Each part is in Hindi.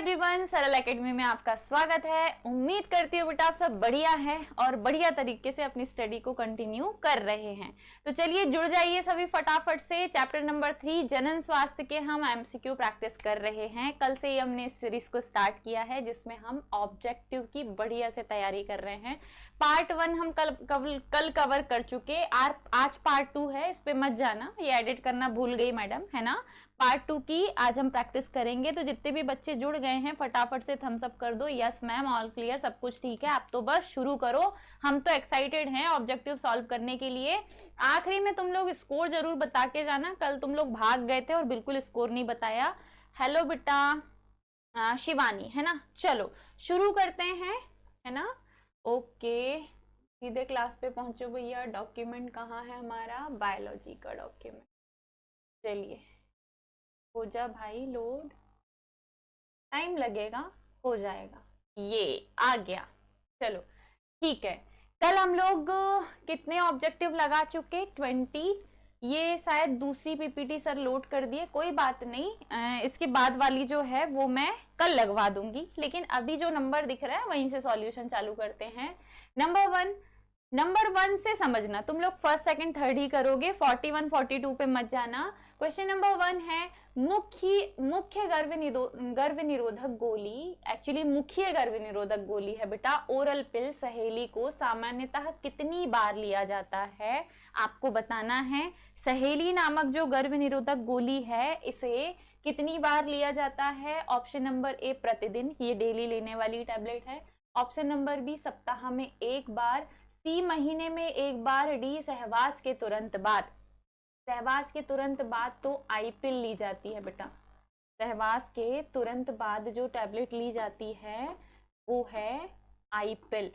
एवरीवन, सरल एकेडमी में आपका स्वागत है। उम्मीद करती हूँ बेटा आप सब बढ़िया है और बढ़िया तरीके से अपनी स्टडी को कंटिन्यू कर रहे हैं। तो चलिए जुड़ जाइए सभी फटाफट से। चैप्टर नंबर 3 जनन स्वास्थ्य के हम एमसीक्यू प्रैक्टिस कर रहे हैं। कल से ही हमने इस सीरीज को स्टार्ट किया है जिसमें हम ऑब्जेक्टिव की बढ़िया से तैयारी कर रहे हैं। पार्ट 1 हम कल कवर कर चुके, आज पार्ट 2 है, इस पे मत जाना, ये एडिट करना भूल गई मैडम, है ना। पार्ट 2 की आज हम प्रैक्टिस करेंगे। तो जितने भी बच्चे जुड़ गए हैं फटाफट से थम्स अप कर दो। यस मैम, ऑल क्लियर, सब कुछ ठीक है, आप तो बस शुरू करो। हम तो एक्साइटेड हैं ऑब्जेक्टिव सॉल्व करने के लिए। आखिरी में तुम लोग स्कोर जरूर बता के जाना, कल तुम लोग भाग गए थे और बिल्कुल स्कोर नहीं बताया। हेलो बेटा शिवानी, है ना। चलो शुरू करते हैं, है ना। ओके, सीधे क्लास पे पहुंचो भैया। डॉक्यूमेंट कहाँ है हमारा? बायोलॉजी का डॉक्यूमेंट। चलिए हो जा भाई लोड, टाइम लगेगा, हो जाएगा। ये आ गया, चलो ठीक है। कल हम लोग कितने ऑब्जेक्टिव लगा चुके? 20। ये शायद दूसरी पीपीटी सर लोड कर दिए, कोई बात नहीं, इसके बाद वाली जो है वो मैं कल लगवा दूंगी। लेकिन अभी जो नंबर दिख रहा है वहीं से सॉल्यूशन चालू करते हैं। नंबर 1 से समझना, तुम लोग फर्स्ट सेकंड थर्ड ही करोगे, 41 42 पे मत जाना। क्वेश्चन नंबर 1 है मुख्य गर्भ निरोधक गोली, एक्चुअली मुख्य गर्भ निरोधक गोली है बेटा, ओरल पिल सहेली को सामान्यतः कितनी बार लिया जाता है? आपको बताना है। सहेली नामक जो गर्भ निरोधक गोली है इसे कितनी बार लिया जाता है? ऑप्शन नंबर ए प्रतिदिन, ये डेली लेने वाली टैबलेट है। ऑप्शन नंबर बी सप्ताह में एक बार। सी महीने में एक बार। डी सहवास के तुरंत बाद। सहवास के तुरंत बाद तो आई पिल ली जाती है बेटा। सहवास के तुरंत बाद जो टैबलेट ली जाती है वो है आई पिल,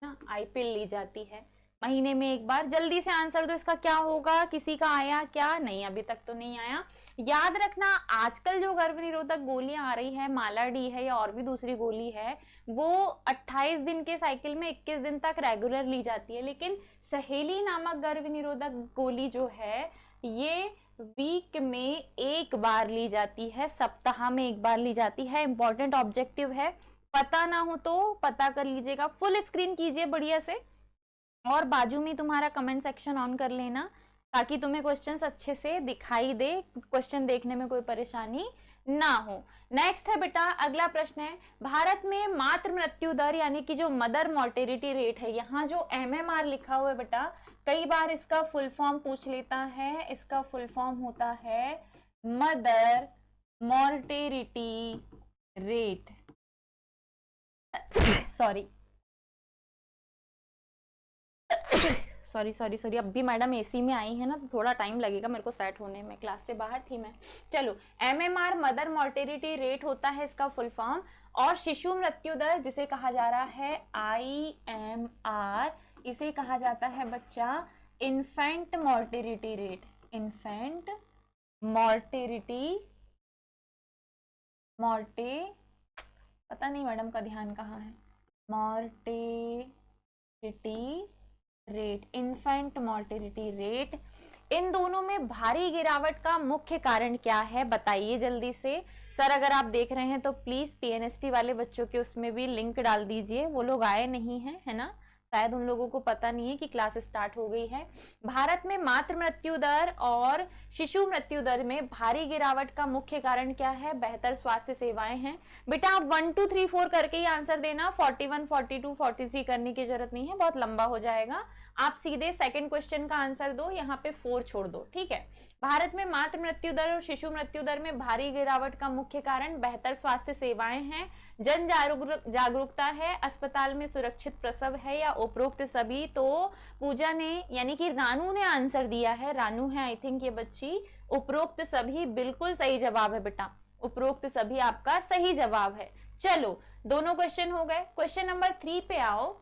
ना, आई पिल ली जाती है महीने में एक बार। जल्दी से आंसर दो, इसका क्या होगा? किसी का आया क्या? नहीं, अभी तक तो नहीं आया। याद रखना, आजकल जो गर्भ निरोधक गोलियां आ रही है, माला डी है या और भी दूसरी गोली है, वो 28 दिन के साइकिल में 21 दिन तक रेगुलर ली जाती है। लेकिन सहेली नामक गर्भ निरोधक गोली जो है ये वीक में एक बार ली जाती है, सप्ताह में एक बार ली जाती है। इंपॉर्टेंट ऑब्जेक्टिव है, पता ना हो तो पता कर लीजिएगा। फुल स्क्रीन कीजिए बढ़िया से और बाजू में तुम्हारा कमेंट सेक्शन ऑन कर लेना ताकि तुम्हें क्वेश्चंस अच्छे से दिखाई दे, क्वेश्चन देखने में कोई परेशानी ना हो। नेक्स्ट है बेटा, अगला प्रश्न है, भारत में मातृ मृत्यु दर यानी कि जो मदर मॉर्टेलिटी रेट है, यहाँ जो एमएमआर लिखा हुआ है बेटा, कई बार इसका फुल फॉर्म पूछ लेता है। इसका फुल फॉर्म होता है मदर मॉर्टेलिटी रेट। सॉरी, अब भी मैडम एसी में आई है ना, तो थोड़ा टाइम लगेगा मेरे को सेट होने में, क्लास से बाहर थी मैं। चलो, एमएमआर मदर मॉर्टेलिटी रेट होता है इसका फुल फॉर्म। और शिशु मृत्यु दर जिसे कहा जा रहा है आईएमआर, इसे कहा जाता है बच्चा infant mortality rate. Infant mortality पता नहीं मैडम का ध्यान कहाँ है। Mortality rate, infant mortality rate, इन दोनों में भारी गिरावट का मुख्य कारण क्या है? बताइए जल्दी से। सर अगर आप देख रहे हैं तो प्लीज पीएनएसटी वाले बच्चों के उसमें भी लिंक डाल दीजिए, वो लोग आए नहीं हैं, है ना, शायद उन लोगों को पता नहीं है कि क्लास स्टार्ट हो गई है। भारत में मातृ मृत्यु दर और शिशु मृत्यु दर में भारी गिरावट का मुख्य कारण क्या है? बेहतर स्वास्थ्य सेवाएं हैं। बेटा आप 1 2 3 4 करके ही आंसर देना, 41 42 43 करने की जरूरत नहीं है, बहुत लंबा हो जाएगा। आप सीधे सेकंड क्वेश्चन का आंसर दो, यहाँ पे 4 छोड़ दो, ठीक है। भारत में मातृ मृत्यु दर और शिशु मृत्यु दर में भारी गिरावट का मुख्य कारण बेहतर स्वास्थ्य सेवाएं हैं, जन जागरूकता है, अस्पताल में सुरक्षित प्रसव है, या उपरोक्त सभी। तो पूजा ने यानी कि रानू ने आंसर दिया है, रानू है आई थिंक ये बच्ची। उपरोक्त सभी बिल्कुल सही जवाब है बेटा, उपरोक्त सभी आपका सही जवाब है। चलो दोनों क्वेश्चन हो गए। क्वेश्चन नंबर 3 पे आओ।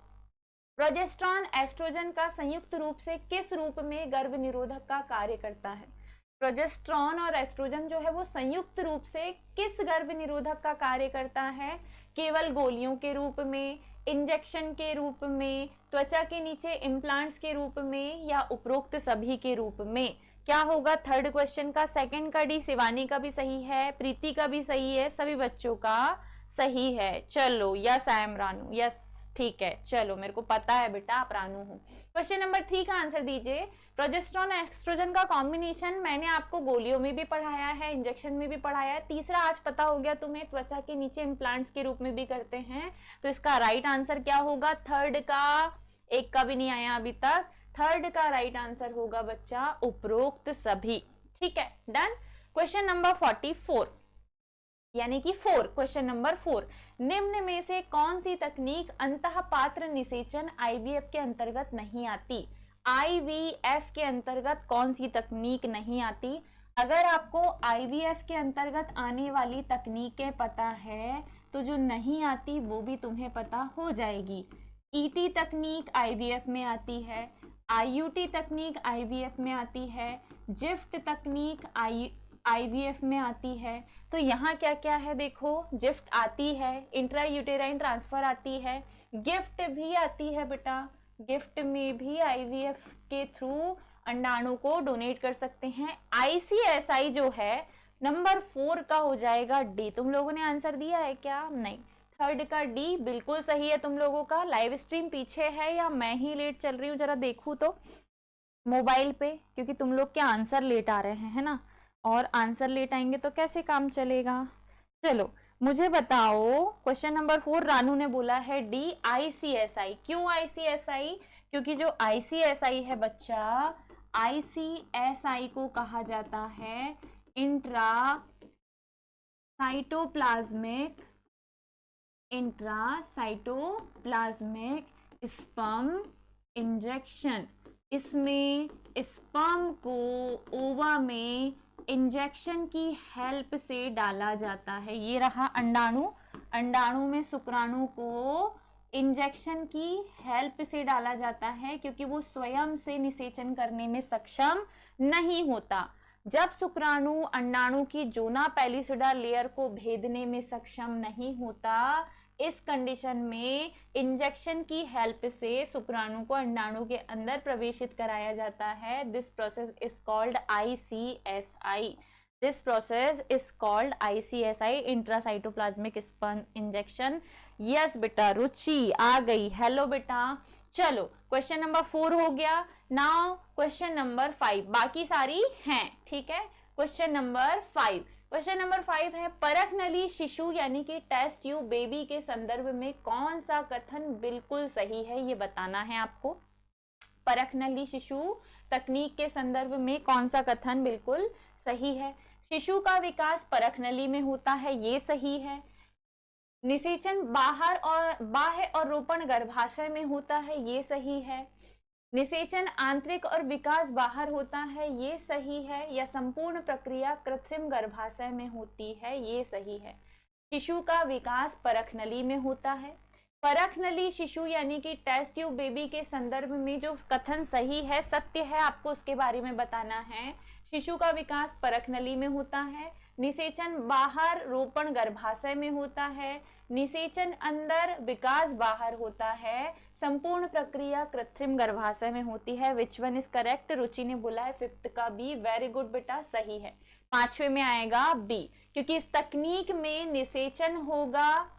प्रोजेस्टेरॉन एस्ट्रोजन का संयुक्त रूप से किस रूप में गर्भ निरोधक का कार्य करता है? प्रोजेस्टेरॉन और एस्ट्रोजन जो है वो संयुक्त रूप से किस गर्भ निरोधक का कार्य करता है? केवल गोलियों के रूप में, इंजेक्शन के रूप में, त्वचा के नीचे इम्प्लांट्स के रूप में, या उपरोक्त सभी के रूप में? क्या होगा थर्ड क्वेश्चन का? सेकंड का डी। शिवानी का भी सही है, प्रीति का भी सही है, सभी बच्चों का सही है। चलो yes I am Ranu, yes ठीक है, चलो मेरे को पता है बेटा आप रानू हो। क्वेश्चन नंबर 3 का आंसर दीजिए। प्रोजेस्टेरोन एस्ट्रोजन का कॉम्बिनेशन मैंने आपको गोलियों में भी पढ़ाया है, इंजेक्शन में भी पढ़ाया है। तीसरा आज पता हो गया तुम्हें, त्वचा के नीचे इम्प्लांट्स के रूप में भी करते हैं। तो इसका राइट आंसर क्या होगा? थर्ड का, एक का भी नहीं आया अभी तक। थर्ड का राइट आंसर होगा बच्चा उपरोक्त सभी। ठीक है, डन। क्वेश्चन नंबर 44 यानी कि 4, क्वेश्चन नंबर 4, निम्न में से कौन सी तकनीक अंतःपात्र निषेचन आईवीएफ के अंतर्गत नहीं आती? आईवीएफ के अंतर्गत कौन सी तकनीक नहीं आती? अगर आपको आईवीएफ के अंतर्गत आने वाली तकनीकें पता है तो जो नहीं आती वो भी तुम्हें पता हो जाएगी। ईटी तकनीक आईवीएफ में आती है, आईयूटी तकनीक आईवीएफ में आती है, जिफ्ट तकनीक आईवीएफ में आती है। तो यहाँ क्या क्या है देखो, जिफ्ट आती है, इंट्रा यूटेराइन ट्रांसफर आती है, गिफ्ट भी आती है बेटा। गिफ्ट में भी आईवीएफ के थ्रू अंडाणु को डोनेट कर सकते हैं। आईसीएसआई जो है नंबर 4 का हो जाएगा डी। तुम लोगों ने आंसर दिया है क्या? नहीं, थर्ड का डी बिल्कुल सही है तुम लोगों का। लाइव स्ट्रीम पीछे है या मैं ही लेट चल रही हूँ? जरा देखूँ तो मोबाइल पे, क्योंकि तुम लोग के आंसर लेट आ रहे हैं, है ना, और आंसर लेट आएंगे तो कैसे काम चलेगा। चलो मुझे बताओ, क्वेश्चन नंबर 4 रानू ने बोला है डी आईसीएसआई। क्यों आईसीएसआई? क्योंकि जो आईसीएसआई है बच्चा, आईसीएसआई को कहा जाता है इंट्रा साइटोप्लाज्मिक स्पर्म इंजेक्शन। इसमें स्पर्म को ओवा में इंजेक्शन की हेल्प से डाला जाता है। ये रहा अंडाणु, अंडाणु में शुक्राणु को इंजेक्शन की हेल्प से डाला जाता है क्योंकि वो स्वयं से निषेचन करने में सक्षम नहीं होता। जब शुक्राणु अंडाणु की जोना पैलिसुडा लेयर को भेदने में सक्षम नहीं होता, इस कंडीशन में इंजेक्शन की हेल्प से शुक्राणु को अंडाणु के अंदर प्रवेशित कराया जाता है। This process is called ICSI. This process is called ICSI, intracytoplasmic sperm injection. Yes बेटा, रुचि आ गई, हेलो बेटा। चलो क्वेश्चन नंबर 4 हो गया। नाउ क्वेश्चन नंबर 5, बाकी सारी हैं, ठीक है। क्वेश्चन नंबर 5, क्वेश्चन नंबर 5 है परख नली शिशु यानी कि टेस्ट ट्यूब बेबी के संदर्भ में कौन सा कथन बिल्कुल सही है, ये बताना है आपको। परख नली शिशु तकनीक के संदर्भ में कौन सा कथन बिल्कुल सही है? शिशु का विकास परख नली में होता है, ये सही है। निषेचन बाह्य और रोपण गर्भाशय में होता है, ये सही है। निषेचन आंतरिक और विकास बाहर होता है, ये सही है। या संपूर्ण प्रक्रिया कृत्रिम गर्भाशय में होती है, ये सही है। शिशु का विकास परख नली में होता है। परख नली शिशु यानी कि टेस्ट ट्यूब बेबी के संदर्भ में जो कथन सही है, सत्य है, आपको उसके बारे में बताना है। शिशु का विकास परख नली में होता है। निषेचन बाहर रोपण गर्भाशय में होता है। निषेचन अंदर विकास बाहर होता है। संपूर्ण प्रक्रिया कृत्रिम गर्भाशय में होती है। Which one is correct? Ruchi ने बोला है 5th का बी। वेरी गुड बेटा, सही है। 5वें में आएगा बी, क्योंकि इस तकनीक में निषेचन होगा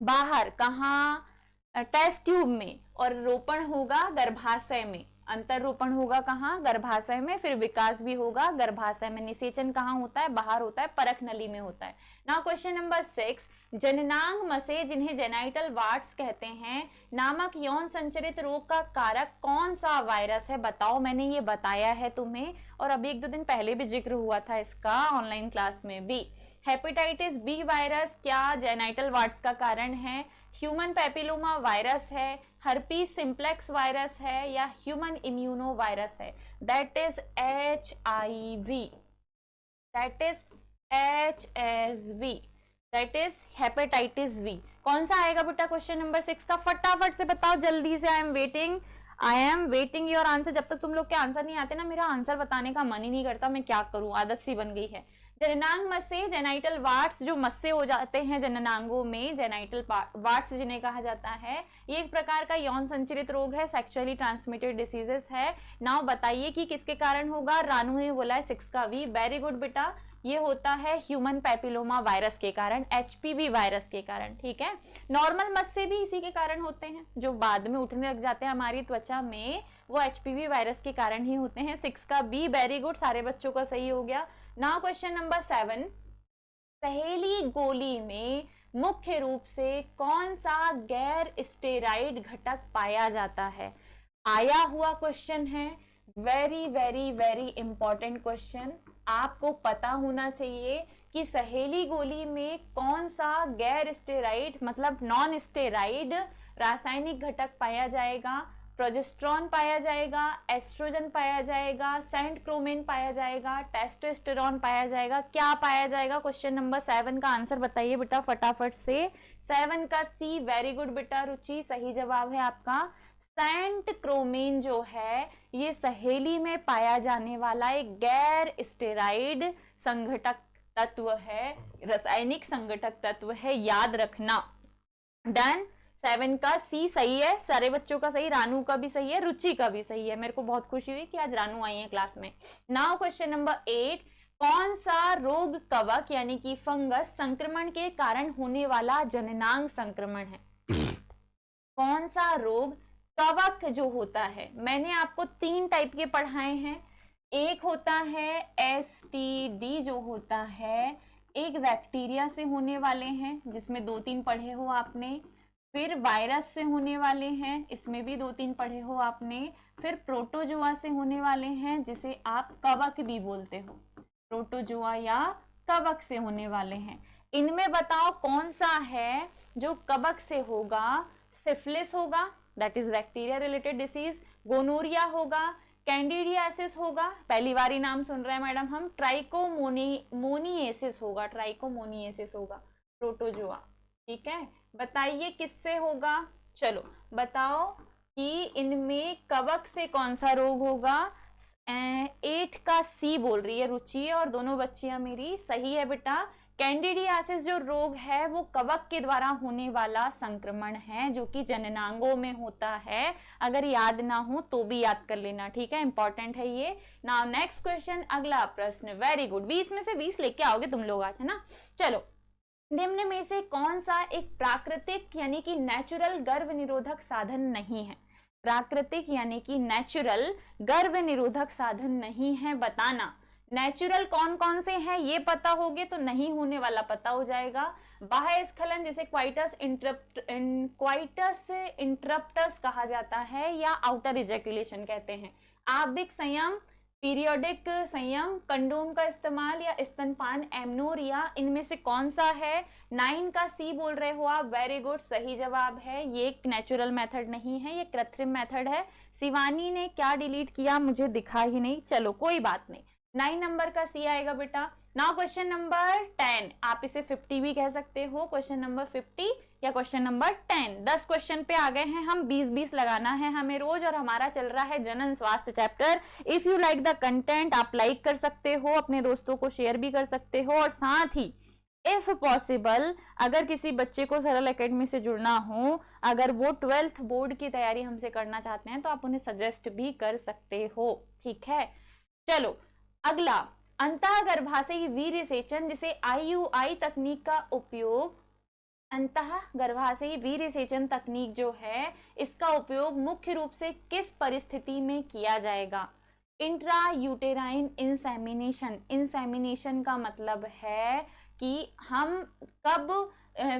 बाहर, कहाँ? टेस्ट ट्यूब में, और रोपण होगा गर्भाशय में। अंतर रोपण होगा कहाँ? गर्भाशय में। फिर विकास भी होगा गर्भाशय में। निषेचन कहाँ होता है? बाहर होता है, परख नली में होता है। नाउ क्वेश्चन नंबर 6, जननांग मसे जिन्हें जेनाइटल वार्ट्स कहते हैं नामक यौन संचरित रोग का कारक कौन सा वायरस है? बताओ, मैंने ये बताया है तुम्हें, और अभी 1-2 दिन पहले भी जिक्र हुआ था इसका ऑनलाइन क्लास में भी। हेपेटाइटिस बी वायरस क्या जेनाइटल वार्ट्स का कारण है? ह्यूमन पैपिलोमा वायरस है, हर्पीस सिंप्लेक्स वायरस है, या ह्यूमन इम्यूनो वायरस है? That is HIV, that is HSV, that is hepatitis V। कौन सा आएगा बेटा क्वेश्चन नंबर 6 का? फटाफट से बताओ, जल्दी से, I am waiting. I am waiting your answer. जब तक तुम लोग के आंसर नहीं आते ना, मेरा आंसर बताने का मन ही नहीं करता, मैं क्या करूं, आदत सी बन गई है। जननांग मस्से, जेनाइटल वार्ड्स, जो मस्से हो जाते हैं जननांगों में, जेनाइटल वार्ड्स जिन्हें कहा जाता है, ये एक प्रकार का यौन संचरित रोग है, सेक्सुअली ट्रांसमिटेड डिसीजेस है। नाउ बताइए कि किसके कारण होगा। रानू ने बोला है 6 का वी, वेरी गुड बेटा, ये होता है ह्यूमन पैपिलोमा वायरस के कारण, एचपीवी वायरस के कारण, ठीक है। नॉर्मल मस्से भी इसी के कारण होते हैं, जो बाद में उठने लग जाते हैं हमारी त्वचा में, वो एचपीवी वायरस के कारण ही होते हैं। 6 का बी, वेरी गुड, सारे बच्चों का सही हो गया। नाउ क्वेश्चन नंबर 7, सहेली गोली में मुख्य रूप से कौन सा गैर स्टेरॉइड घटक पाया जाता है। आया हुआ क्वेश्चन है, very very very important question. आपको पता होना चाहिए कि सहेली गोली में कौन सा गैर स्टेरॉइड मतलब नॉन स्टेरॉइड रासायनिक घटक पाया जाएगा। प्रोजेस्टेरॉन पाया जाएगा, एस्ट्रोजन पाया जाएगा, सेंट क्रोमेन पाया जाएगा, टेस्टोस्टेरॉन पाया जाएगा, क्या पाया जाएगा। क्वेश्चन नंबर 7 का आंसर बताइए बेटा फटाफट से। 7 का सी, वेरी गुड बेटा रुचि, सही जवाब है आपका। सेंट क्रोमेन जो है ये सहेली में पाया जाने वाला एक गैर स्टेरॉइड संघटक तत्व है, रासायनिक संघटक तत्व है, याद रखना। डन। 7 का सी सही है, सारे बच्चों का सही, रानू का भी सही है, रुचि का भी सही है। मेरे को बहुत खुशी हुई कि आज रानू आई है क्लास में। नाउ क्वेश्चन नंबर 8, कौन सा रोग कवक यानी कि फंगस संक्रमण के कारण होने वाला जननांग संक्रमण है। कौन सा रोग कवक जो होता है, मैंने आपको 3 टाइप के पढ़ाए हैं। एक होता है एसटीडी जो होता है, एक बैक्टीरिया से होने वाले हैं जिसमें 2-3 पढ़े हो आपने, फिर वायरस से होने वाले हैं, इसमें भी 2-3 पढ़े हो आपने, फिर प्रोटोजोआ से होने वाले हैं जिसे आप कवक भी बोलते हो, प्रोटोजोआ या कवक से होने वाले हैं। इनमें बताओ कौन सा है जो कवक से होगा। सिफिलिस होगा, that is bacteria related disease, gonorrhoea होगा, कैंडिडियासिस होगा, पहली बार ही नाम सुन रहे हैं मैडम हम, ट्राइकोमोनिएसिस होगा, ट्राइकोमोनिएसिस होगा, प्रोटोजोआ, ठीक है। बताइए किससे होगा, चलो बताओ कि इनमें कवक से कौन सा रोग होगा। 8 का सी बोल रही है रुचि और दोनों बच्चियां मेरी सही है बेटा। कैंडिडियासिस जो रोग है वो कवक के द्वारा होने वाला संक्रमण है जो कि जननांगों में होता है। अगर याद ना हो तो भी याद कर लेना, ठीक है, इंपॉर्टेंट है ये। नाउ नेक्स्ट क्वेश्चन, अगला प्रश्न, वेरी गुड, 20 में से 20 लेके आओगे तुम लोग आज, है ना। चलो, निम्न में से कौन सा एक प्राकृतिक यानी कि नेचुरल गर्भ निरोधक साधन नहीं है। प्राकृतिक यानी कि नेचुरल गर्भ निरोधक साधन नहीं है, बताना। नेचुरल कौन कौन से हैं ये पता होगे तो नहीं होने वाला पता हो जाएगा। बाह्य स्खलन जिसे क्वाइटस इंटरप्टस कहा जाता है या आउटर इजैकुलेशन कहते हैं। आवधिक संयम, पीरियोडिक संयम, कंडोम का इस्तेमाल या स्तनपान, एमनोरिया, इनमें से कौन सा है। 9 का सी बोल रहे हो आप, वेरी गुड, सही जवाब है। ये एक नेचुरल मेथड नहीं है, ये कृत्रिम मेथड है। शिवानी ने क्या डिलीट किया मुझे दिखा ही नहीं, चलो कोई बात नहीं। 9 नंबर का सी आएगा बेटा। नाउ क्वेश्चन नंबर 10, आप इसे 50 भी कह सकते हो, क्वेश्चन नंबर 50 या क्वेश्चन नंबर 10। 10 क्वेश्चन पे आ गए हैं हम, 20-20 लगाना है हमें रोज, और हमारा चल रहा है जनन स्वास्थ्य chapter. If you like the content आप लाइक कर सकते हो, अपने दोस्तों को शेयर भी कर सकते हो, और साथ ही इफ पॉसिबल अगर किसी बच्चे को सरल एकेडमी से जुड़ना हो, अगर वो 12th बोर्ड की तैयारी हमसे करना चाहते हैं तो आप उन्हें सजेस्ट भी कर सकते हो, ठीक है। चलो अगला, अंतःगर्भाशयी वीर्य सेचन जिसे IUI तकनीक का उपयोग, अंतःगर्भाशयी वीर्य सेचन तकनीक जो है इसका उपयोग मुख्य रूप से किस परिस्थिति में किया जाएगा। इंट्रा यूटेराइन इंसेमिनेशन, इंसेमिनेशन का मतलब है कि हम कब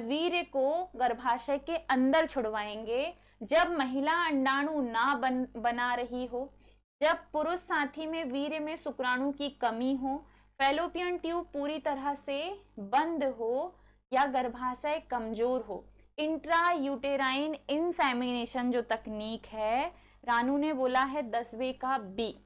वीर्य को गर्भाशय के अंदर छुड़वाएंगे, जब महिला अंडाणु ना बना रही हो, जब पुरुष साथी में वीर्य में शुक्राणु की कमी हो, फैलोपियन ट्यूब पूरी तरह से बंद हो, या गर्भाशय कमजोर हो। इंट्रा यूटेराइन इंसेमिनेशन जो तकनीक है, रानू ने बोला है 10वें का बी,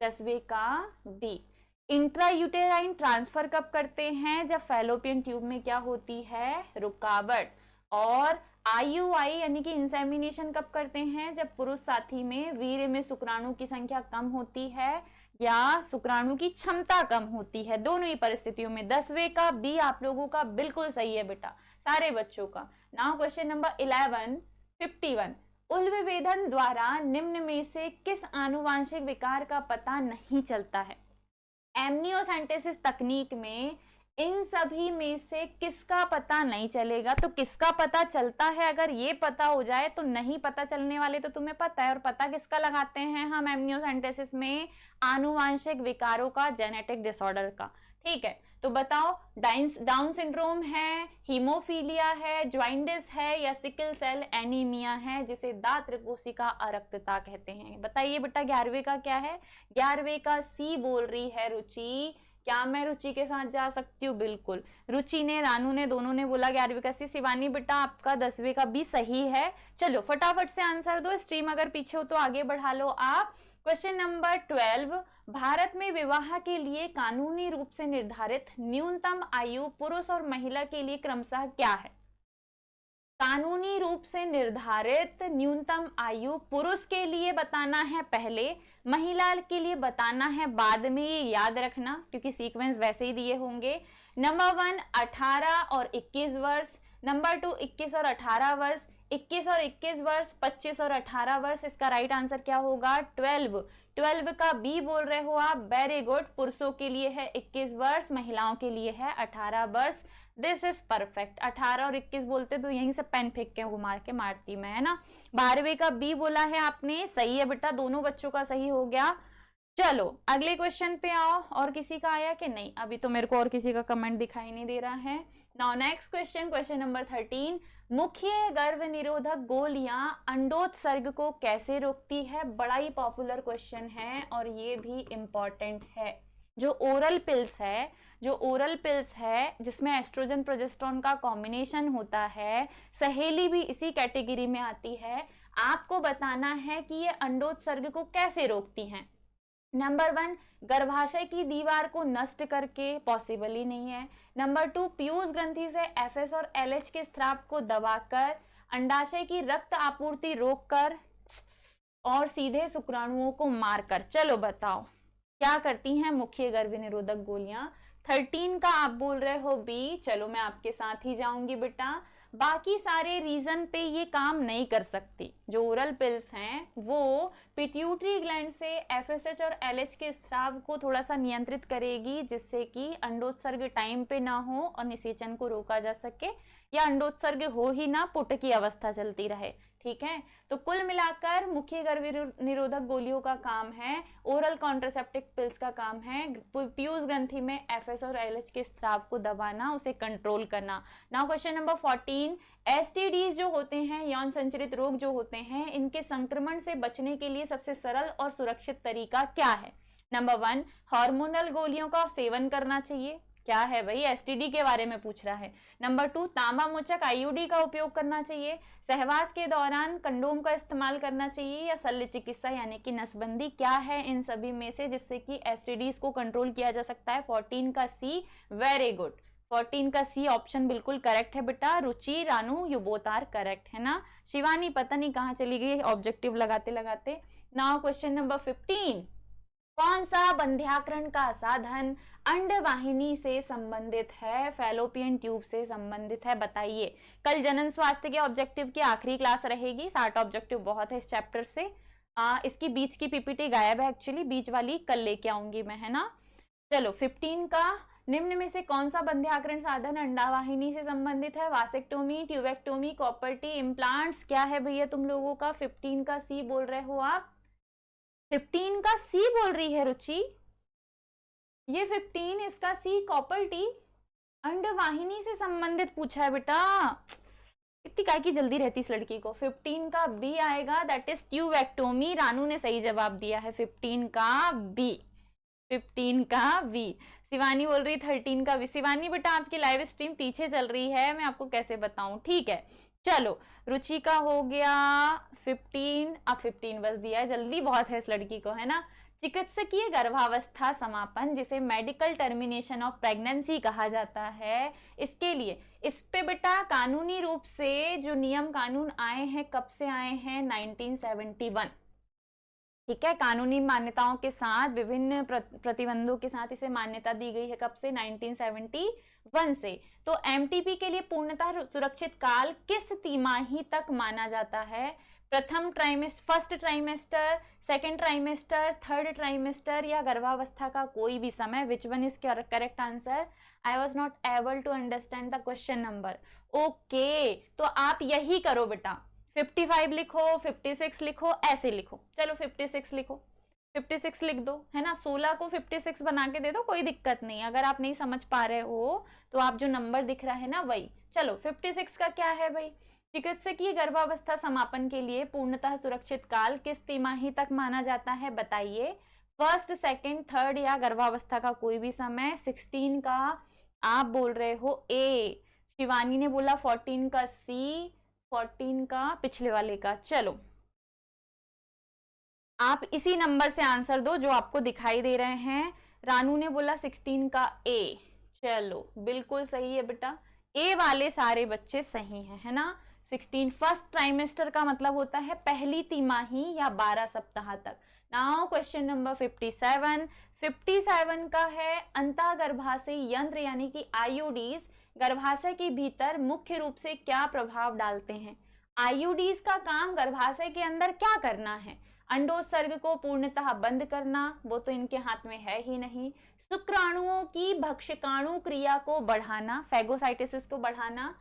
10वें का बी। इंट्रा यूटेराइन ट्रांसफर कब करते हैं, जब फैलोपियन ट्यूब में क्या होती है, रुकावट। और IUI यानी कि इंसेमिनेशन कब करते हैं? जब पुरुष साथी में वीर्य में शुक्राणु की संख्या कम होती है या शुक्राणु की क्षमता कम होती है, दोनों ही परिस्थितियों में। 10वें का बी आप लोगों का बिल्कुल सही है बेटा, सारे बच्चों का। नाउ क्वेश्चन नंबर 11, 51, उल विभेदन द्वारा निम्न में से किस आनुवांशिक विकार का पता नहीं चलता है? एमनियोसेंटेसिस तकनीक में इन सभी में से किसका पता नहीं चलेगा? तो किसका पता चलता है, अगर ये पता हो जाए तो नहीं पता चलने वाले तो तुम्हें पता है। और पता किसका लगाते हैं हम एमनियोसेंटेसिस में? आनुवांशिक विकारों का, जेनेटिक डिसऑर्डर का। ठीक है, तो बताओ डाउन सिंड्रोम है, हीमोफीलिया है, ज्वाइंटिस है या सिकल सेल एनीमिया है, जिसे दात्र कोशिका अरक्तता कहते हैं? बताइए बेटा 11वें का क्या है? 11वें का सी बोल रही है रुचि। क्या मैं रुचि के साथ जा सकती हूँ? बिल्कुल, रुचि ने, रानू ने, दोनों ने बोला 11वीं का सी। शिवानी बेटा आपका 10वें का भी सही है। चलो फटाफट से आंसर दो, स्ट्रीम अगर पीछे हो तो आगे बढ़ा लो आप। क्वेश्चन नंबर 12, भारत में विवाह के लिए कानूनी रूप से निर्धारित न्यूनतम आयु पुरुष और महिला के लिए क्रमशः क्या है? कानूनी रूप से निर्धारित न्यूनतम आयु पुरुष के लिए बताना है पहले, महिला के लिए बताना है बाद में, ये याद रखना क्योंकि सीक्वेंस वैसे ही दिए होंगे। नंबर 1 18 और 21 वर्ष, नंबर 2 21 और 18 वर्ष, 21 और 21 वर्ष, 25 और 18 वर्ष। इसका राइट आंसर क्या होगा? 12 का बी बोल रहे हो आप, वेरी गुड। पुरुषों के लिए है 21 वर्ष, महिलाओं के लिए है 18 वर्ष। This is perfect. 18 और 21 बोलते तो यहीं से पेन फेंक के घुमा के मारती मैं, है ना। 12वें का बी बोला है आपने, सही है बेटा, दोनों बच्चों का सही हो गया। चलो अगले क्वेश्चन पे आओ। और किसी का आया कि नहीं? अभी तो मेरे को और किसी का कमेंट दिखाई नहीं दे रहा है। Now next question, question number 13, मुख्य गर्भ निरोधक गोलियां अंडोत्सर्ग को कैसे रोकती है? बड़ा ही पॉपुलर क्वेश्चन है और ये भी इंपॉर्टेंट है। जो ओरल पिल्स है जिसमें एस्ट्रोजन प्रोजेस्टेरोन का कॉम्बिनेशन होता है, सहेली भी इसी कैटेगरी में आती है। आपको बताना है कि ये अंडोत्सर्ग को कैसे रोकती हैं। नंबर 1, गर्भाशय की दीवार को नष्ट करके, पॉसिबल ही नहीं है। नंबर 2, पीयूष ग्रंथि से FS और LH के स्राव को दबाकर, अंडाशय की रक्त आपूर्ति रोककर और सीधे शुक्राणुओं को मारकर। चलो बताओ क्या करती हैं मुख्य गर्भ निरोधक गोलियां? 13 का आप बोल रहे हो बी। चलो मैं आपके साथ ही जाऊंगी बेटा। बाकी सारे रीजन पे ये काम नहीं कर सकती। जो ओरल पिल्स हैं वो पिट्यूटरी ग्लैंड से FSH और LH के स्राव को थोड़ा सा नियंत्रित करेगी, जिससे कि अंडोत्सर्ग टाइम पे ना हो और निषेचन को रोका जा सके, या अंडोत्सर्ग हो ही ना, पुट की अवस्था चलती रहे। ठीक है, तो कुल मिलाकर मुख्य गर्भ निरोधक गोलियों का काम है, ओरल कॉन्ट्रासेप्टिव पिल्स का काम है पीयूष ग्रंथि में FS और LH के स्राव को दबाना, उसे कंट्रोल करना। नाउ क्वेश्चन नंबर 14, STDs जो होते हैं, यौन संचरित रोग जो होते हैं, इनके संक्रमण से बचने के लिए सबसे सरल और सुरक्षित तरीका क्या है? नंबर 1, हार्मोनल गोलियों का सेवन करना चाहिए। क्या है भाई, STD के बारे में पूछ रहा है। नंबर 2, तांबा मोचक IUD का उपयोग करना चाहिए। सहवास के दौरान कंडोम का इस्तेमाल करना चाहिए या शल्य चिकित्सा यानी कि नसबंदी। क्या है इन सभी में से जिससे कि STDs को कंट्रोल किया जा सकता है? 14 का सी, वेरी गुड। 14 का सी ऑप्शन बिल्कुल करेक्ट है बेटा। Ruchi, Ranu, you both are correct, है ना। शिवानी पता नहीं कहाँ चली गई ऑब्जेक्टिव लगाते लगाते। नाउ क्वेश्चन नंबर 15, कौन सा बंध्याकरण का साधन अंडवाहिनी से संबंधित है, फैलोपियन ट्यूब से संबंधित है? बताइए। कल जनन स्वास्थ्य के ऑब्जेक्टिव की आखिरी क्लास रहेगी, 60 ऑब्जेक्टिव बहुत है इस चैप्टर से। इसकी बीच की PPT गायब है एक्चुअली, बीच वाली कल लेके आऊंगी मैं, है ना। चलो 15 का, निम्न में से कौन सा बंध्याकरण साधन अंडावाहिनी से संबंधित है? Vasectomy, tubectomy, copper T, implants. क्या है भैया तुम लोगों का? 15 का सी बोल रहे हो आप। 15 का सी बोल रही है रुचि। ये 15 इसका सी, कॉपर्टी, अंडवाहिनी से संबंधित पूछा है बेटा। इतनी काय की जल्दी रहती इस लड़की को। 15 का बी आएगा, दैट इज ट्यूबेक्टोमी। रानू ने सही जवाब दिया है 15 का बी। 15 का बी। शिवानी बोल रही 13 का बी। शिवानी बेटा आपकी लाइव स्ट्रीम पीछे चल रही है, मैं आपको कैसे बताऊं। ठीक है, चलो रुचि का हो गया 15। अब 15 बस दिया है, जल्दी बहुत है इस लड़की को, है ना। चिकित्सकीय गर्भावस्था समापन, जिसे मेडिकल टर्मिनेशन ऑफ प्रेगनेंसी कहा जाता है, इसके लिए इस पे बेटा कानूनी रूप से जो नियम कानून आए हैं, कब से आए हैं? 1971। ठीक है, कानूनी मान्यताओं के साथ, विभिन्न प्रतिबंधों के साथ इसे मान्यता दी गई है। कब से? 1971 से। तो एमटीपी के लिए पूर्णतः सुरक्षित काल किस तिमाही तक माना जाता है? प्रथम trimester, first trimester, second trimester, third trimester, या गर्भावस्था का कोई भी समय? Which one is correct answer? I was not able to understand the question number. Okay, तो आप यही करो बेटा, 55 लिखो, 56 लिखो, ऐसे लिखो। चलो 56 लिखो, 56 लिख दो, है ना। 16 को 56 बना के दे दो, कोई दिक्कत नहीं। अगर आप नहीं समझ पा रहे हो तो आप जो नंबर दिख रहा है ना, वही। चलो 56 का क्या है भाई? चिकित्सकीय गर्भावस्था समापन के लिए पूर्णतः सुरक्षित काल किस तिमाही तक माना जाता है? बताइए। फर्स्ट, सेकेंड, थर्ड, या गर्भावस्था का कोई भी समय? 16 का आप बोल रहे हो ए, शिवानी ने बोला 14 का सी, 14 का पिछले वाले का। चलो आप इसी नंबर से आंसर दो जो आपको दिखाई दे रहे हैं। रानू ने बोला 16 का ए। चलो बिल्कुल सही है बेटा, ए वाले सारे बच्चे सही हैं, है ना। 16 फर्स्ट ट्राइमेस्टर का मतलब होता है पहली तिमाही या 12 सप्ताह तक। Now question number 57। 57 का है अंतःगर्भाशय यंत्र यानी कि आईयूडीज गर्भाशय के भीतर मुख्य रूप से क्या प्रभाव डालते हैं? आईयूडीज का काम गर्भाशय के अंदर क्या करना है? अंडोत्सर्ग को पूर्णतः बंद करना, वो तो इनके हाथ में है ही नहीं। शुक्राणुओं की भक्षकाणु क्रिया को बढ़ाना, फैगोसाइटोसिस को बढ़ाना,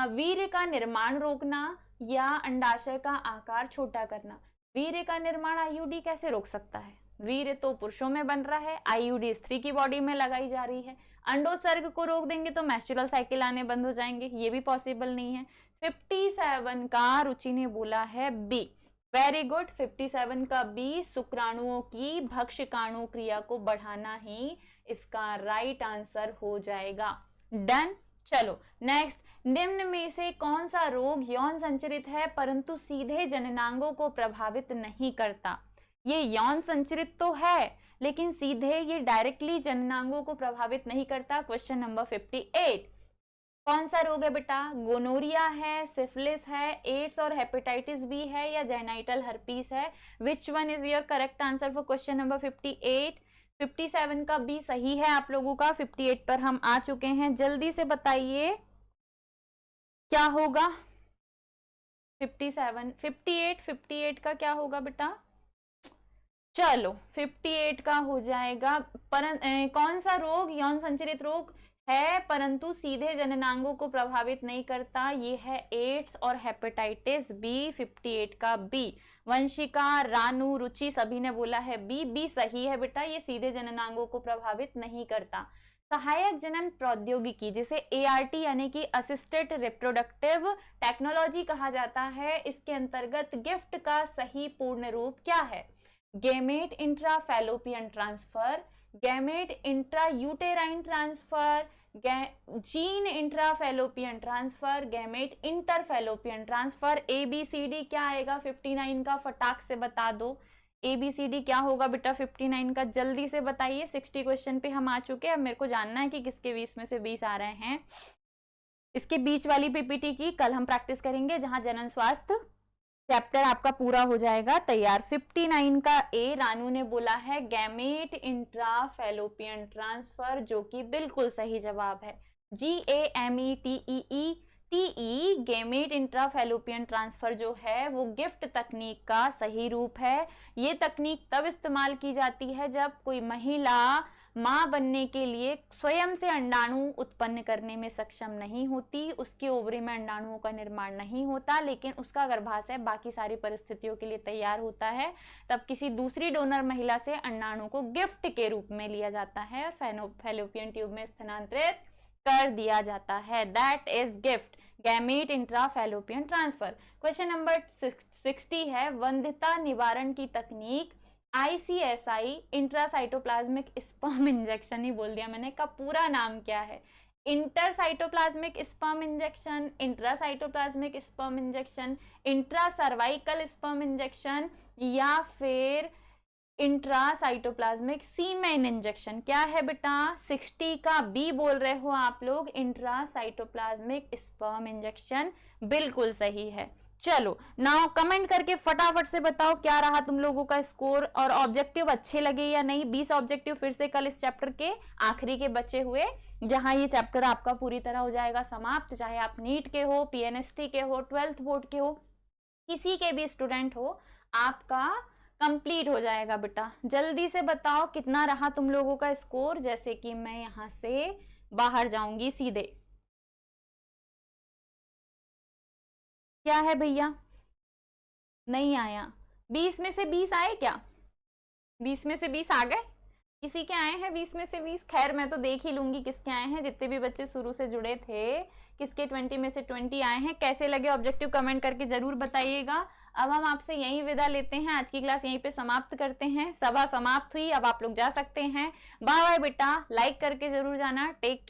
वीर्य का निर्माण रोकना, या अंडाशय का आकार छोटा करना। वीर्य का निर्माण आईयूडी कैसे रोक सकता है? वीर्य तो पुरुषों में बन रहा है, आईयूडी स्त्री की बॉडी में लगाई जा रही है। अंडोत्सर्ग को रोक देंगे तो मेंस्ट्रुअल साइकिल आने बंद हो जाएंगे, ये भी पॉसिबल नहीं है। 57 का रुचि ने बोला है बी। वेरी गुड, 57 का बी, शुक्राणुओं की भक्षकाणु क्रिया को बढ़ाना ही इसका राइट आंसर हो जाएगा। डन। चलो नेक्स्ट, निम्न में से कौन सा रोग यौन संचरित है परंतु सीधे जननांगों को प्रभावित नहीं करता? ये यौन संचरित तो है लेकिन सीधे ये डायरेक्टली जननांगों को प्रभावित नहीं करता। Question number 58। कौन सा रोग है बेटा? गोनोरिया है, सिफिलिस है, एड्स और हेपेटाइटिस बी है, या जेनाइटल हर्पीस है? Which one is your correct answer for question number 58? 57 का बी सही है आप लोगों का। 58 पर हम आ चुके हैं, जल्दी से बताइए क्या होगा? 57, 58 का क्या होगा बेटा? चलो 58 का हो जाएगा कौन सा रोग यौन संचरित रोग है परंतु सीधे जननांगों को प्रभावित नहीं करता? ये है एड्स और हेपेटाइटिस बी। 58 का बी। वंशिका, रानू, रुचि सभी ने बोला है बी। बी सही है बेटा, ये सीधे जननांगों को प्रभावित नहीं करता। सहायक जनन प्रौद्योगिकी, जिसे ART यानी कि असिस्टेड रिप्रोडक्टिव टेक्नोलॉजी कहा जाता है, इसके अंतर्गत गिफ्ट का सही पूर्ण रूप क्या है? Gamete intra fallopian transfer, gamete intra uterine transfer, gene intra fallopian transfer, gamete inter fallopian transfer. ABCD क्या आएगा 59 का? फटाक से बता दो। ABCD क्या होगा बेटा 59 का? जल्दी से बताइए। 60 क्वेश्चन पे हम आ चुके हैं, अब मेरे को जानना है कि किसके 20 में से 20 आ रहे हैं। इसके बीच वाली PPT की कल हम प्रैक्टिस करेंगे, जहां जनन स्वास्थ्य चैप्टर आपका पूरा हो जाएगा तैयार। 59 का ए, रानू ने बोला है गैमेट इंट्रा फैलोपियन ट्रांसफर, जो कि बिल्कुल सही जवाब है। GAMETEE gamete intra fallopian transfer जो है वो गिफ्ट तकनीक का सही रूप है। ये तकनीक तब इस्तेमाल की जाती है जब कोई महिला मां बनने के लिए स्वयं से अंडाणु उत्पन्न करने में सक्षम नहीं होती, उसके ओवरी में अंडाणुओं का निर्माण नहीं होता, लेकिन उसका गर्भाशय बाकी सारी परिस्थितियों के लिए तैयार होता है, तब किसी दूसरी डोनर महिला से अंडाणु को गिफ्ट के रूप में लिया जाता है और फैलोपियन ट्यूब में स्थानांतरित कर दिया जाता है। That is GIFT, gamete intra fallopian transfer. Question number 60 है, वंध्यता निवारण की तकनीक ICSI इंट्रासाइटोप्लाज्मिक स्पर्म इंजेक्शन, ही बोल दिया मैंने, का पूरा नाम क्या है? Intercytoplasmic sperm injection, intracytoplasmic sperm injection, intracervical sperm injection, या फिर इंट्रासाइटोप्लाज्मिक सीमेन इंजेक्शन क्या है बेटा? 60 का बी बोल रहे हो आप लोग, इंट्रासाइटोप्लाज्मिक स्पर्म इंजेक्शन बिल्कुल सही है। चलो नाउ कमेंट करके फटाफट से बताओ क्या रहा तुम लोगों का स्कोर, और ऑब्जेक्टिव अच्छे लगे या नहीं। 20 ऑब्जेक्टिव फिर से कल इस चैप्टर के आखिरी के बचे हुए, जहां ये चैप्टर आपका पूरी तरह हो जाएगा समाप्त, चाहे आप नीट के हो, पीएनएसटी के हो, 12th बोर्ड के हो, किसी के भी स्टूडेंट हो, आपका कंप्लीट हो जाएगा बेटा। जल्दी से बताओ कितना रहा तुम लोगों का स्कोर, जैसे कि मैं यहां से बाहर जाऊंगी सीधे। क्या है भैया? नहीं आया? 20 में से 20 आए क्या? 20 में से 20 आ गए? किसी के आए हैं 20 में से 20? खैर मैं तो देख ही लूंगी किसके आए हैं, जितने भी बच्चे शुरू से जुड़े थे किसके 20 में से 20 आए हैं। कैसे लगे ऑब्जेक्टिव कमेंट करके जरूर बताइएगा। अब हम आपसे यहीं विदा लेते हैं, आज की क्लास यहीं पे समाप्त करते हैं। सभा समाप्त हुई, अब आप लोग जा सकते हैं। बाय बाय बेटा, लाइक करके जरूर जाना। टेक